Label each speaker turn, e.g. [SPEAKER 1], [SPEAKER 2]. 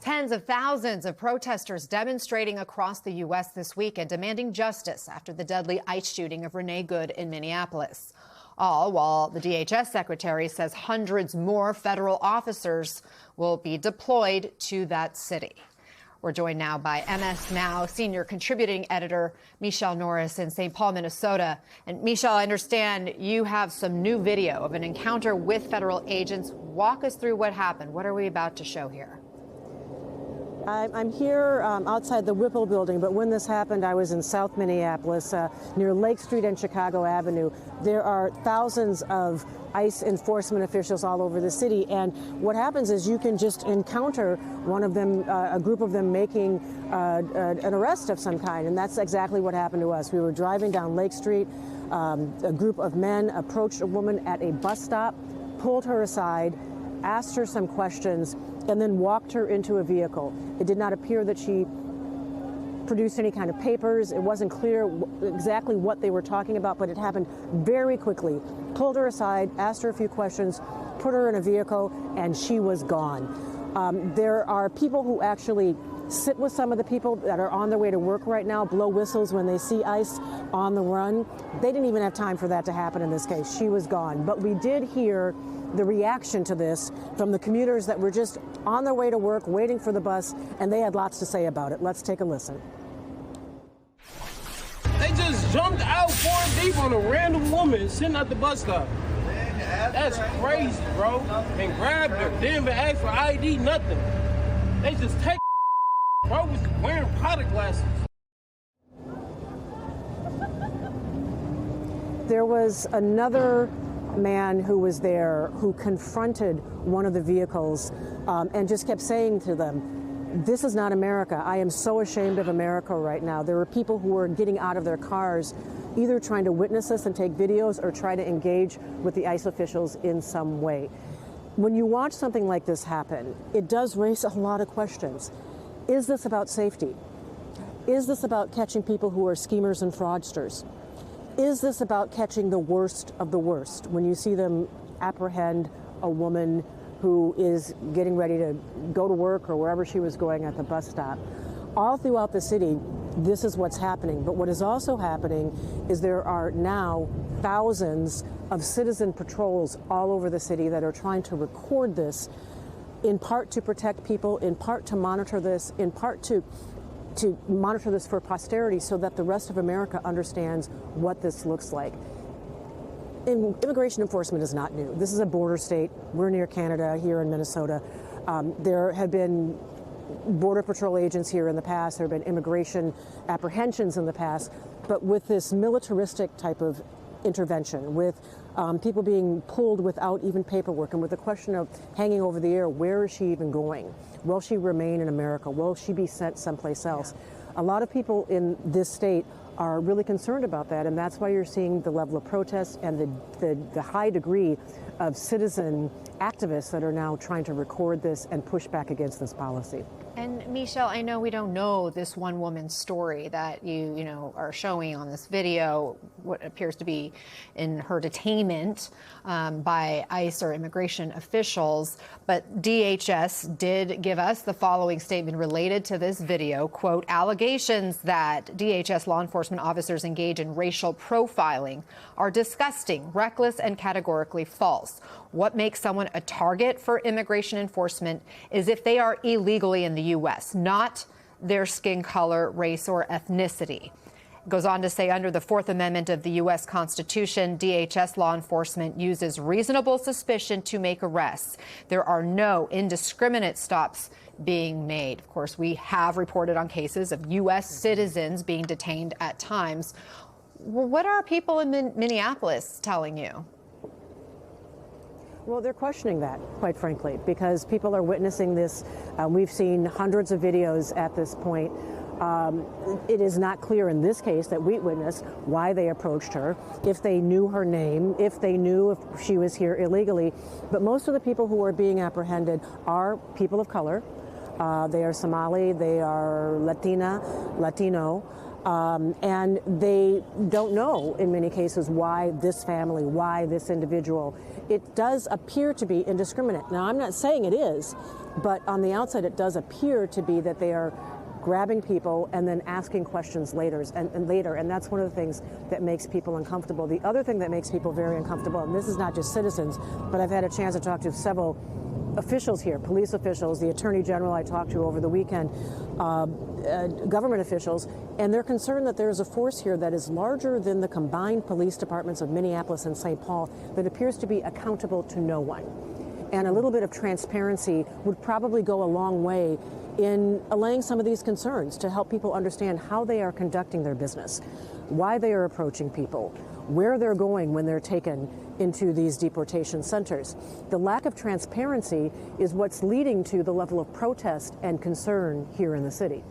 [SPEAKER 1] Tens of thousands of protesters demonstrating across the U.S. this weekend, demanding justice after the deadly ICE shooting of Renee Good in Minneapolis. All while the DHS secretary says hundreds more federal officers will be deployed to that city. We're joined now by MS Now senior contributing editor Michelle Norris in St. Paul, Minnesota. And Michelle, I understand you have some new video of an encounter with federal agents. Walk us through what happened. What are we about to show here?
[SPEAKER 2] I'm here outside the Whipple building, but when this happened, I was in South Minneapolis near Lake Street and Chicago Avenue. There are thousands of ICE enforcement officials all over the city, and what happens is you can just encounter one of them, a group of them making an arrest of some kind, and that's exactly what happened to us. We were driving down Lake Street. A group of men approached a woman at a bus stop, pulled her aside, asked her some questions, and then walked her into a vehicle. It did not appear that she produced any kind of papers. It wasn't clear exactly what they were talking about, but it happened very quickly. Pulled her aside, asked her a few questions, put her in a vehicle, and she was gone. There are people who actually sit with some of the people that are on their way to work right now, blow whistles when they see ICE on the run. They didn't even have time for that to happen in this case. She was gone. But we did hear the reaction to this from the commuters that were just on their way to work, waiting for the bus, and they had lots to say about it. Let's take a listen.
[SPEAKER 3] They just jumped out 4 deep on a random woman sitting at the bus stop. That's crazy, bro. And grabbed her. Didn't even ask for ID, nothing. They just take bro was wearing product glasses.
[SPEAKER 2] There was another man who was there who confronted one of the vehicles and just kept saying to them, "This is not America. I am so ashamed of America right now." There were people who were getting out of their cars, either trying to witness this and take videos or try to engage with the ICE officials in some way. When you watch something like this happen, it does raise a lot of questions. Is this about safety? Is this about catching people who are schemers and fraudsters? Is this about catching the worst of the worst when you see them apprehend a woman who is getting ready to go to work or wherever she was going at the bus stop? All throughout the city, this is what's happening. But what is also happening is there are now thousands of citizen patrols all over the city that are trying to record this, in part to protect people, in part to monitor this, in part to monitor this for posterity so that the rest of America understands what this looks like. Immigration enforcement is not new. This is a border state. We're near Canada, here in Minnesota. There have been Border Patrol agents here in the past. There have been immigration apprehensions in the past. But with this militaristic type of intervention, with people being pulled without even paperwork, and with the question of hanging over the air, where is she even going? Will she remain in America? Will she be sent someplace else? A lot of people in this state are really concerned about that, and that's why you're seeing the level of protest and the high degree of citizen activists that are now trying to record this and push back against this policy.
[SPEAKER 1] And Michelle, I know we don't know this one woman's story that you are showing on this video, what appears to be in her detainment by ICE or immigration officials. But DHS did give us the following statement related to this video, quote, "Allegations that DHS law enforcement officers engage in racial profiling are disgusting, reckless, and categorically false. What makes someone a target for immigration enforcement is if they are illegally in the U.S., not their skin color, race, or ethnicity." It goes on to say, under the Fourth Amendment of the U.S. Constitution, DHS law enforcement uses reasonable suspicion to make arrests. There are no indiscriminate stops being made. Of course, we have reported on cases of U.S. citizens being detained at times. What are people in Minneapolis telling you?
[SPEAKER 2] Well, they're questioning that, quite frankly, because people are witnessing this. We've seen hundreds of videos at this point. It is not clear in this case that we witnessed why they approached her, if they knew her name, if they knew if she was here illegally. But most of the people who are being apprehended are people of color. They are Somali, they are Latino. And they don't know, in many cases, why this family, why this individual. It does appear to be indiscriminate. Now, I'm not saying it is, but on the outside, it does appear to be that they are grabbing people and then asking questions later, and that's one of the things that makes people uncomfortable. The other thing that makes people very uncomfortable, and this is not just citizens, but I've had a chance to talk to several officials here, police officials, the Attorney General I talked to over the weekend, government officials, and they're concerned that there is a force here that is larger than the combined police departments of Minneapolis and St. Paul that appears to be accountable to no one. And a little bit of transparency would probably go a long way in allaying some of these concerns to help people understand how they are conducting their business, why they are approaching people, where they're going when they're taken into these deportation centers. The lack of transparency is what's leading to the level of protest and concern here in the city.